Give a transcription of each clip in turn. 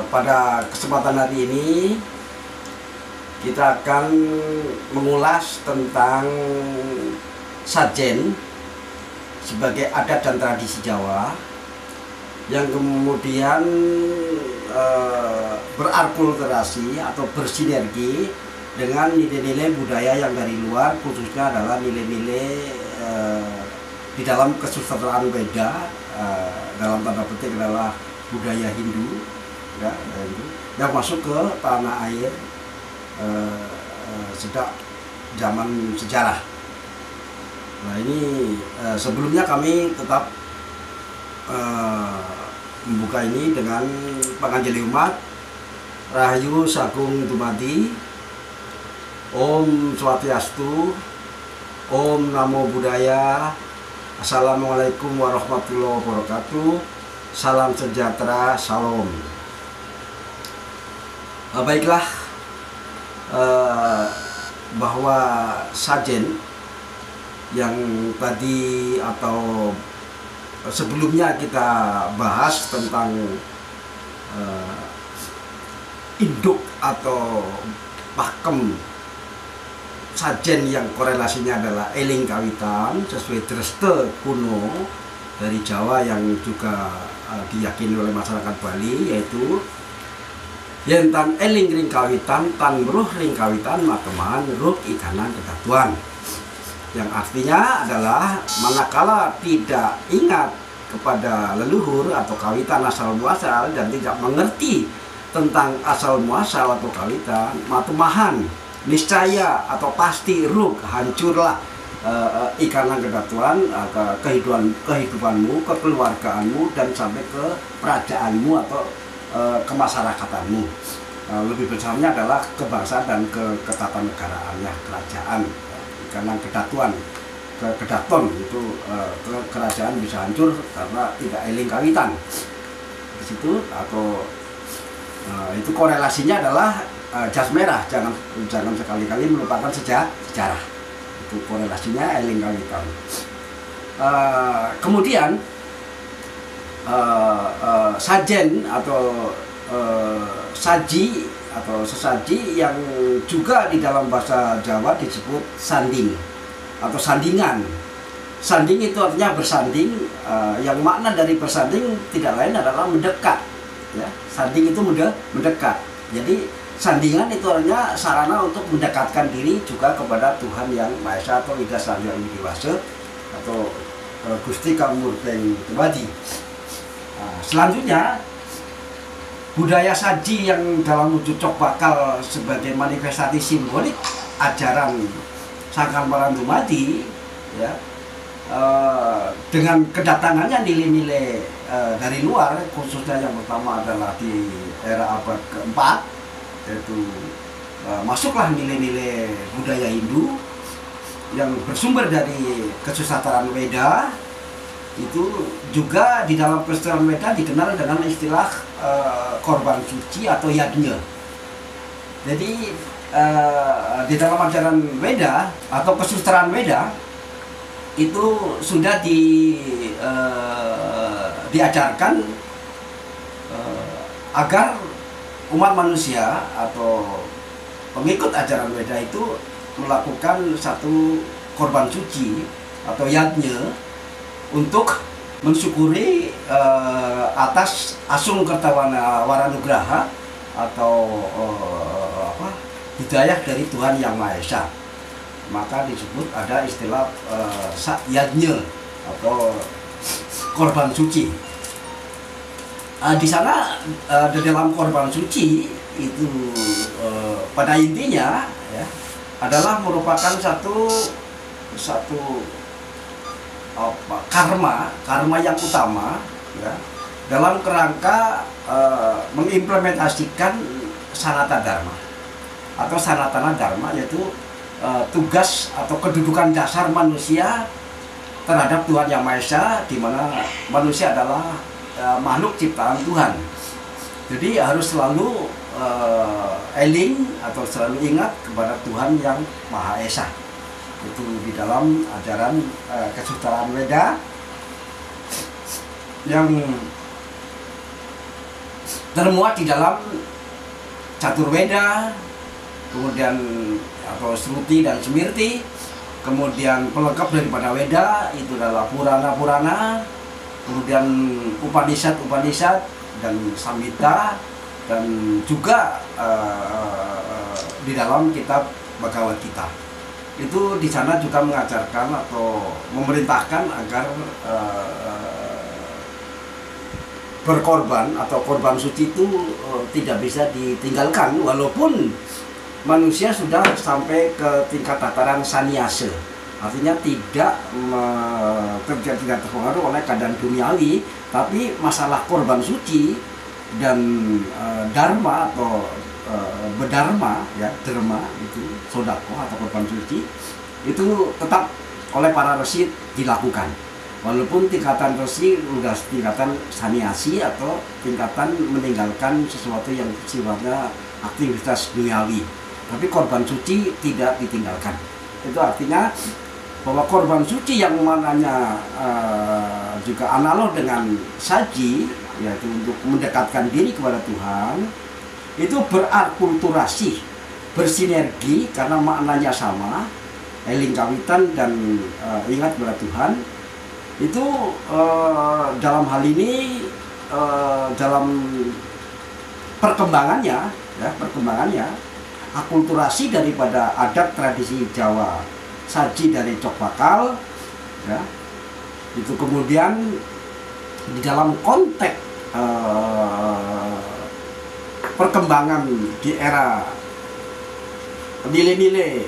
Pada kesempatan hari ini kita akan mengulas tentang sajen sebagai adat dan tradisi Jawa yang kemudian berarkulturasi atau bersinergi dengan nilai-nilai budaya yang dari luar, khususnya adalah nilai-nilai di dalam kesusastraan Weda, dalam tanda petik adalah budaya Hindu, ya, yang masuk ke tanah air sejak zaman sejarah. Nah ini sebelumnya kami tetap membuka ini dengan panganjali umat Rahayu Sagung Dumadi, Om Swastiastu, Om Namo Buddhaya, Assalamualaikum warahmatullahi wabarakatuh, salam sejahtera, salam. Baiklah, bahwa sajen yang tadi atau sebelumnya kita bahas tentang induk atau pakem sajen yang korelasinya adalah eling kawitan sesuai dreste kuno dari Jawa yang juga diyakini oleh masyarakat Bali, yaitu yen tan eling ring kawitan tan ruh ring kawitan mateman ruh ikanan kedatuan, yang artinya adalah manakala tidak ingat kepada leluhur atau kawitan asal muasal dan tidak mengerti tentang asal muasal atau kawitan, matemahan niscaya atau pasti ruh hancurlah ikanan kedatuan, kehidupanmu, kekeluargaanmu, dan sampai ke kerajaanmu atau kemasyarakataanmu. Lebih besarnya adalah kebangsaan dan ketatanegaraan, kerajaan. Karena kedatuan, kedaton itu kerajaan bisa hancur karena tidak eling kawitan di situ, atau itu korelasinya adalah jas merah, jangan sekali-kali melupakan sejarah. Itu korelasinya eling kawitan. Kemudian sajen atau saji atau sesaji yang juga di dalam bahasa Jawa disebut sanding atau sandingan. Sanding itu artinya bersanding, yang makna dari bersanding tidak lain adalah mendekat, ya. Sanding itu mendekat. Jadi sandingan itu artinya sarana untuk mendekatkan diri juga kepada Tuhan yang Maha Esa atau Ida Sang Hyang Widi Wasa atau Gusti Kang Murteng Dumadi. Selanjutnya, budaya saji yang dalam wujud cok bakal sebagai manifestasi simbolik ajaran Sangkan Paran Dumadi, ya, dengan kedatangannya nilai-nilai dari luar, khususnya yang pertama adalah di era abad keempat, yaitu masuklah nilai-nilai budaya Hindu yang bersumber dari kesusastraan Weda. Itu juga di dalam kesusastraan Weda dikenal dengan istilah korban suci atau yajna. Jadi di dalam ajaran Weda atau kesusastraan Weda itu sudah diajarkan agar umat manusia atau pengikut ajaran Weda itu melakukan satu korban suci atau yajna untuk mensyukuri atas asung kertawana waranugraha atau hidayah dari Tuhan Yang Maha Esa. Maka disebut ada istilah yajna atau korban suci. Di sana di dalam korban suci itu pada intinya, ya, adalah merupakan satu karma yang utama, ya, dalam kerangka mengimplementasikan sanata dharma atau sanatana dharma, yaitu tugas atau kedudukan dasar manusia terhadap Tuhan Yang Maha Esa, di mana manusia adalah makhluk ciptaan Tuhan. Jadi harus selalu eling atau selalu ingat kepada Tuhan Yang Maha Esa. Itu di dalam ajaran kesusastraan Weda yang termuat di dalam Caturweda, kemudian atau Sruti dan Smriti, kemudian pelengkap daripada Weda itu adalah Purana-Purana, kemudian Upanishad dan Samhita, dan juga di dalam kitab Bhagavad Gita. Itu di sana juga mengajarkan atau memerintahkan agar berkorban atau korban suci itu tidak bisa ditinggalkan walaupun manusia sudah sampai ke tingkat tataran sannyasa, artinya tidak terpengaruh oleh keadaan duniawi, tapi masalah korban suci dan dharma atau bedharma, ya, dharma itu sodako atau korban suci itu tetap oleh para resi dilakukan. Walaupun tingkatan resi sudah tingkatan sannyasi atau tingkatan meninggalkan sesuatu yang sifatnya aktivitas duniawi, tapi korban suci tidak ditinggalkan. Itu artinya bahwa korban suci yang mananya juga analog dengan saji, yaitu untuk mendekatkan diri kepada Tuhan, itu berakulturasi, bersinergi karena maknanya sama, eling kawitan dan ingat kepada Tuhan. Itu dalam hal ini dalam perkembangannya, ya, akulturasi daripada adat tradisi Jawa saji dari Cok Bakal, ya, itu kemudian di dalam konteks perkembangan di era nilai-nilai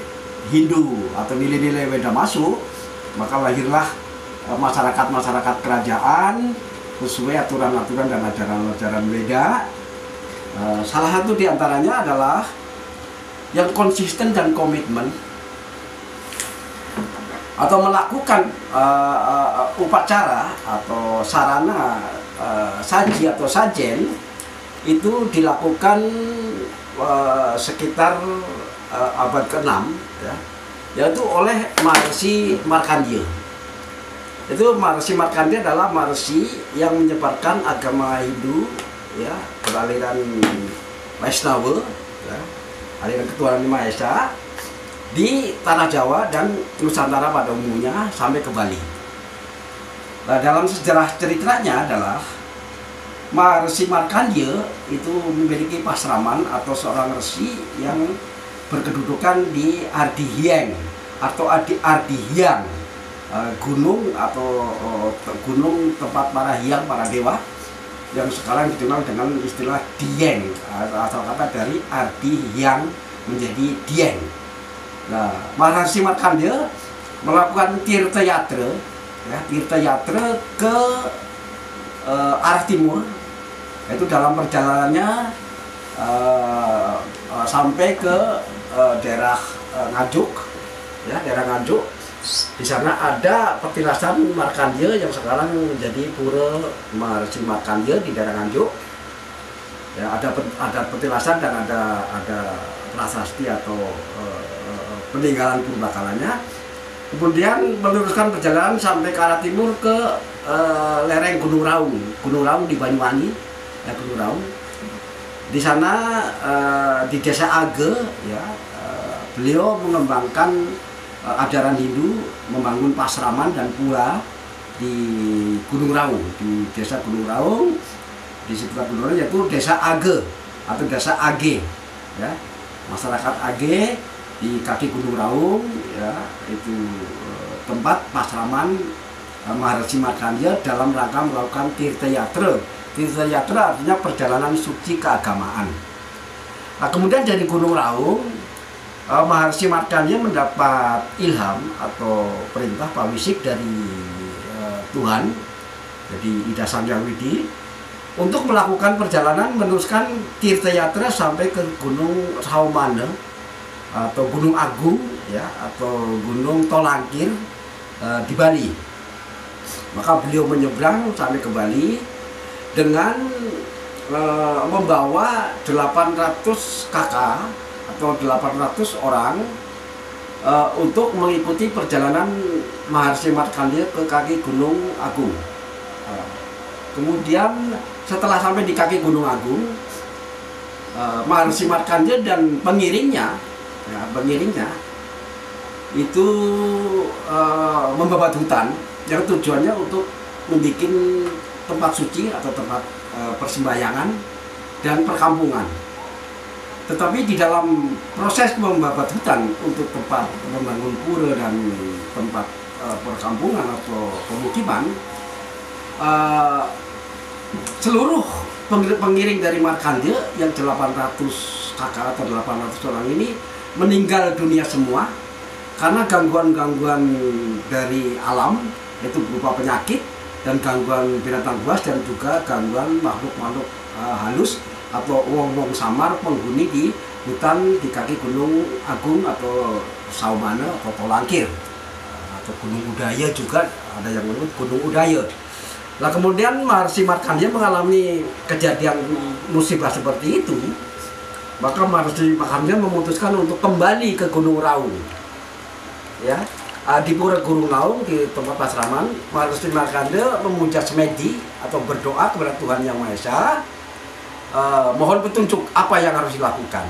Hindu atau nilai-nilai Weda masuk, maka lahirlah masyarakat kerajaan sesuai aturan-aturan dan ajaran-ajaran Weda. Salah satu diantaranya adalah yang konsisten dan komitmen atau melakukan upacara atau sarana saji atau sajen itu dilakukan sekitar abad ke-6, ya, yaitu oleh Maharishi Markandeya. Itu Maharishi Markandeya adalah maharishi yang menyebarkan agama Hindu, ya, beraliran Vaishnava, ya, aliran ketuhanan Maha Esa di tanah Jawa dan Nusantara pada umumnya sampai ke Bali. Nah, dalam sejarah ceritanya adalah Maharishi Markandeya itu memiliki pasraman atau seorang resi yang berkedudukan di Ardihyang atau Ardihyang, gunung atau gunung tempat para hyang, para dewa, yang sekarang dikenal dengan istilah Dieng, asal kata dari Ardihyang menjadi Dieng. Nah, Maharishi Markandeya melakukan tirta yatra, ya, tirta yatra ke arah timur, itu dalam perjalanannya sampai ke daerah Nganjuk, ya, daerah Nganjuk. Di sana ada petilasan Markandeya yang sekarang menjadi Pura Maharishi Markandeya di daerah Nganjuk. Ya, ada petilasan dan ada prasasti atau peninggalan purbakalanya. Kemudian meneruskan perjalanan sampai ke arah timur ke lereng Gunung Raung di Banyuwangi, ya, Gunung Raung. Di sana di desa Age, ya, beliau mengembangkan ajaran Hindu, membangun pasraman dan pura di Gunung Raung, di desa Gunung Raung, di sekitar Gunung Raung, yaitu desa Age atau desa Age, ya, masyarakat Age di kaki Gunung Raung, ya, itu tempat pasraman Maharishi Markandeya dalam rangka melakukan tirta yatra. Tirta yatra artinya perjalanan suci keagamaan. Nah, kemudian dari Gunung Raung, Maharishi Markandeya mendapat ilham atau perintah pawisik dari Tuhan, jadi Ida Sangyang Widi, untuk melakukan perjalanan meneruskan tirta yatra sampai ke Gunung Saumana atau Gunung Agung, ya, atau Gunung Tolangkir di Bali. Maka beliau menyeberang sampai ke Bali dengan membawa 800 kakak atau 800 orang untuk mengikuti perjalanan Maharishi Markandeya ke kaki Gunung Agung. Kemudian setelah sampai di kaki Gunung Agung, Maharsi Markandya dan pengiringnya, itu membabat hutan yang tujuannya untuk membuat tempat suci atau tempat persembahyangan dan perkampungan. Tetapi di dalam proses membabat hutan untuk tempat membangun pura dan tempat perkampungan atau pemukiman, seluruh pengiring dari Markandya yang 800 kakak atau 800 orang ini meninggal dunia semua karena gangguan-gangguan dari alam, yaitu berupa penyakit dan gangguan binatang buas dan juga gangguan makhluk-makhluk halus atau wong-wong samar penghuni di hutan di kaki Gunung Agung atau Saumana atau Tolangkir atau Gunung Udaya juga ada yang menyebut Gunung Udaya. Nah kemudian Maharsi Markandya mengalami kejadian musibah seperti itu, maka Maharsi Markandya memutuskan untuk kembali ke Gunung Raung. Ya, di Pura Gunung Raung di tempat pasraman, Maharsi Markandya memuja semedi atau berdoa kepada Tuhan Yang Maha Esa, mohon petunjuk apa yang harus dilakukan.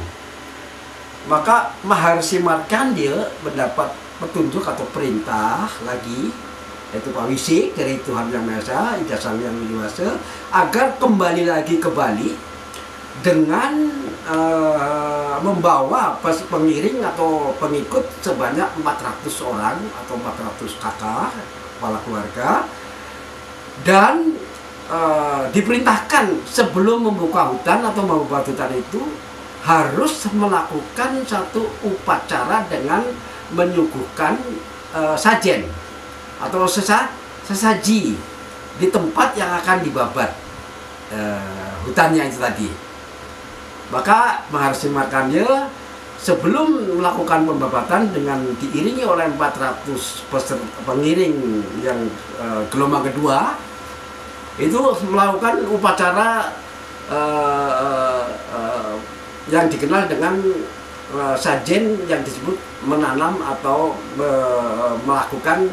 Maka Maharsi Markandya mendapat petunjuk atau perintah lagi, yaitu pawisik dari Tuhan Yang Maha Esa, Ida Sang Yang Widiwasa, agar kembali lagi ke Bali dengan membawa pengiring atau pengikut sebanyak 400 orang atau 400 kakak, kepala keluarga, dan diperintahkan sebelum membuka hutan atau membuat hutan itu harus melakukan satu upacara dengan menyuguhkan sajen atau sesaji di tempat yang akan dibabat hutannya itu tadi. Maka Maharsi Markandya sebelum melakukan pembabatan dengan diiringi oleh 400 pengiring yang gelombang kedua, itu melakukan upacara yang dikenal dengan sajen yang disebut menanam atau melakukan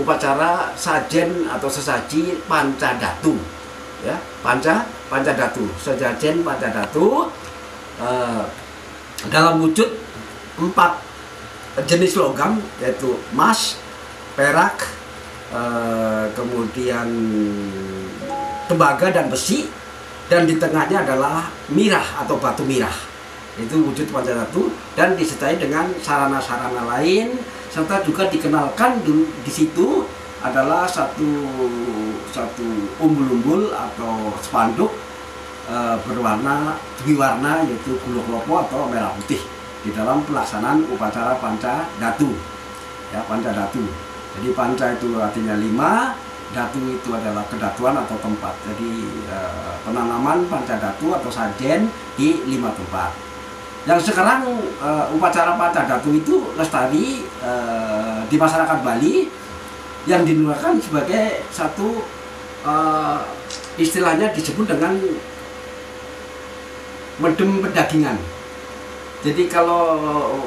upacara sajen atau sesaji pancadatu, ya, pancadatu, sesajen pancadatu dalam wujud 4 jenis logam, yaitu emas, perak, kemudian tembaga dan besi, dan di tengahnya adalah mirah atau batu mirah. Itu wujud pancadatu, dan disertai dengan sarana-sarana lain, serta juga dikenalkan di situ adalah satu umbul-umbul atau spanduk berwarna dwiwarna, yaitu kulo klopo atau merah putih di dalam pelaksanaan upacara pancadatu, ya, pancadatu. Jadi panca itu artinya 5, datu itu adalah kedatuan atau tempat. Jadi penanaman pancadatu atau sajen di 5 tempat. Yang sekarang upacara pancadatu itu lestari di masyarakat Bali yang dinamakan sebagai satu istilahnya disebut dengan mendem pedagingan. Jadi kalau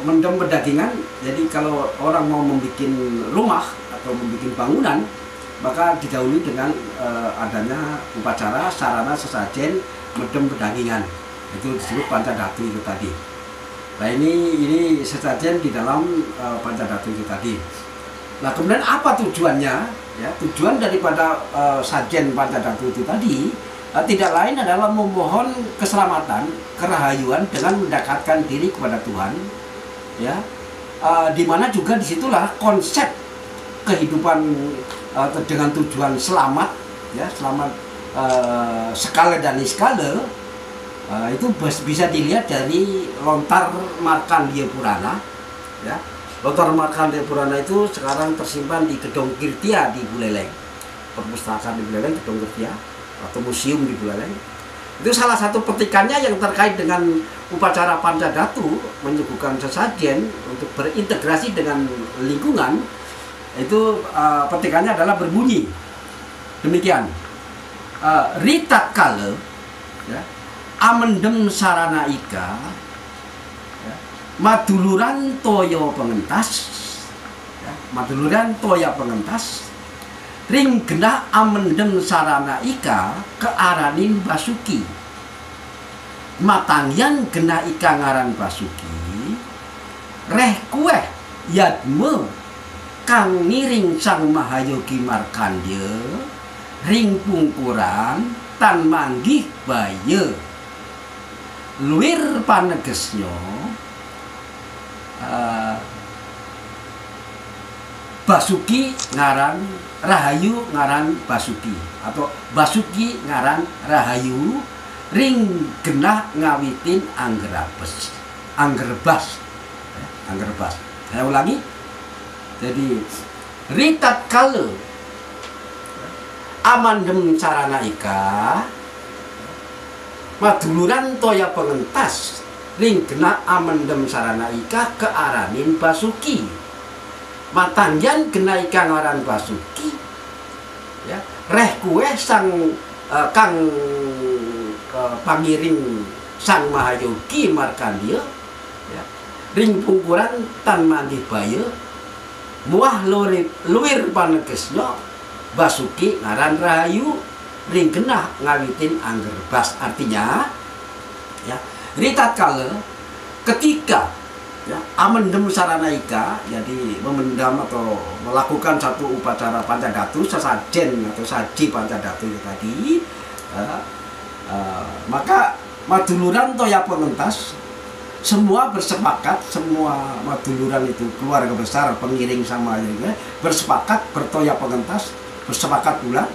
mendem pedagingan, jadi kalau orang mau membuat rumah atau membuat bangunan, maka didahului dengan adanya upacara sarana sesajen mendem pedagingan. Itu disebut pancadatu itu tadi. Nah ini sesajen di dalam pancadatu itu tadi. Nah kemudian apa tujuannya? Ya, tujuan daripada sajen pancadatu itu tadi tidak lain adalah memohon keselamatan, kerahayuan dengan mendekatkan diri kepada Tuhan, ya, dimana juga disitulah konsep kehidupan dengan tujuan selamat, ya, selamat skala dan niskala, itu bisa dilihat dari Lontar Markandya Purana, ya. Lontar Markandya Purana itu sekarang tersimpan di Gedung Kirtia di Buleleng, perpustakaan di Buleleng, Gedung Kirtia atau museum di Buleleng. Itu salah satu petikannya yang terkait dengan upacara pancadatu, menyuguhkan sesajen untuk berintegrasi dengan lingkungan. Itu petikannya adalah berbunyi demikian: Rita kale, ya, amendem sarana ika, ya, maduluran toyo pengentas, ya, maduluran toya pengentas, ring genah amendem sarana ika kearanin Basuki. Matangyan genah ika ngaran Basuki, reh kueh yadme kang ngiring Sang Mahayogi Markandya ring pungkuran tan manggih baya. Luwir panegesnya Basuki ngaran Rahayu ngaran Basuki, atau Basuki ngaran Rahayu ring genah ngawitin Anggerbas. Saya ulangi. Jadi ritat kala amandem sarana ika maduluran toya pengentas ring genah amandem sarana ika kearanin Basuki. Matangyan genah ika ngaran Basuki, ya, reh kueh sang kang pangiring Sang Mahayogi Markandya, ya, ring pungkuran tan manggih baya. Muah luwir panegesnya Basuki ngaran Rahayu ring genah ngawitin Anggerbas. Artinya, ya, ritat kala ketika, ya, amendem sarana ika, jadi memendam atau melakukan satu upacara Pancadatu, sesajen atau saji Pancadatu itu tadi, maka maduluran toya pengentas semua bersepakat, semua maduluran itu keluarga besar pengiring sama juga bersepakat bertoya pengentas, bersepakat pula,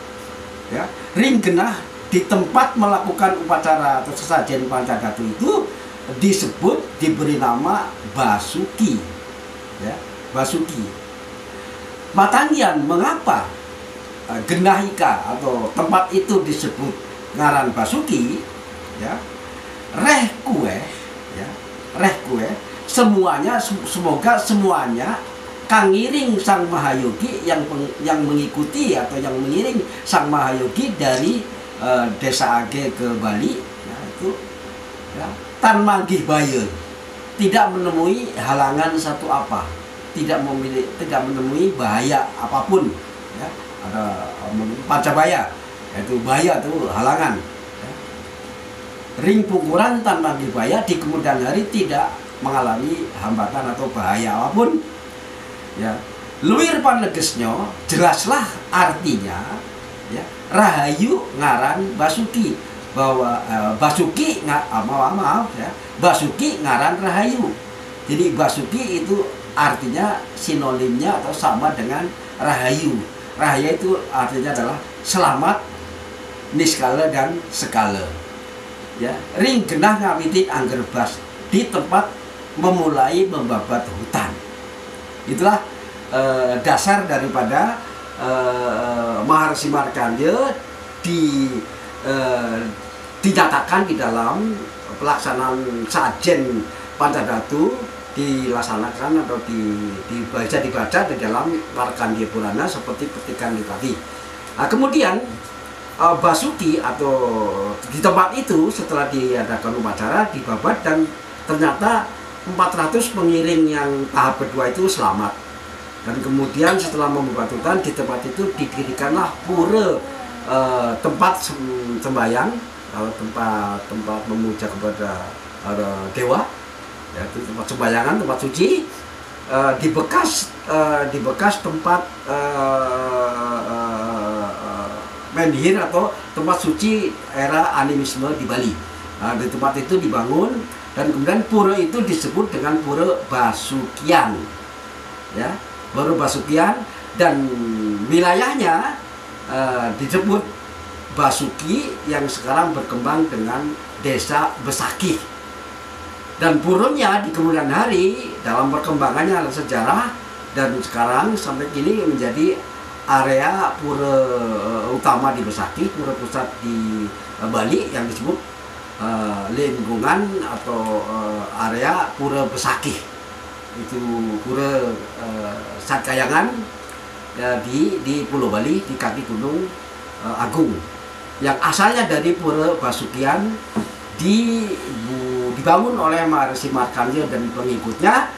ya, ring genah di tempat melakukan upacara atau sesajen Pancadatu itu disebut, diberi nama Basuki, ya, Basuki. Matangyan mengapa genah ika atau tempat itu disebut ngaran Basuki, ya, reh kueh, ya, reh kueh semuanya, semoga semuanya kang ngiring Sang Mahayogi yang mengikuti atau yang mengiring Sang Mahayogi dari Desa Age ke Bali, ya, itu, ya, tan manggih baya, tidak menemui halangan satu apa, tidak menemui bahaya apapun, ya, ada pancabaya, yaitu bahaya itu halangan, ya. Ring pungkuran tan manggih baya di kemudian hari tidak mengalami hambatan atau bahaya apapun, ya. Luwir panegesnya jelaslah artinya, ya, Rahayu ngaran Basuki, bahwa Basuki maaf, ya, Basuki ngaran Rahayu. Jadi Basuki itu artinya sinonimnya atau sama dengan Rahayu. Rahayu itu artinya adalah selamat, niskala dan sekala, ya. Ring genah ngawitin Anggerbas di tempat memulai membabat hutan. Itulah dasar daripada Maharsi Markandya dinyatakan di dalam pelaksanaan sajen Pancadatu, dilaksanakan atau dibaca di dalam Markandya Purana seperti petikan tadi. Nah, kemudian Basuki atau di tempat itu setelah diadakan upacara dibabat dan ternyata 400 pengiring yang tahap kedua itu selamat. Dan kemudian setelah membabat hutan di tempat itu didirikanlah pura, tempat sembahyang, tempat memuja kepada dewa, yaitu tempat sembayangan, tempat suci, di bekas tempat menhir atau tempat suci era animisme di Bali. Nah, di tempat itu dibangun dan kemudian pura itu disebut dengan Pura Basukian, ya, Pura Basukian, dan wilayahnya disebut Basuki yang sekarang berkembang dengan Desa Besakih. Dan puranya di kemudian hari dalam perkembangannya sejarah dan sekarang sampai kini menjadi area pura utama di Besakih, pura pusat di Bali yang disebut lingkungan atau area Pura Besakih. Itu pura Satkayangan, ya, di Pulau Bali di kaki Gunung Agung, yang asalnya dari Pura Basukian dibangun oleh Maharsi Markandya dan pengikutnya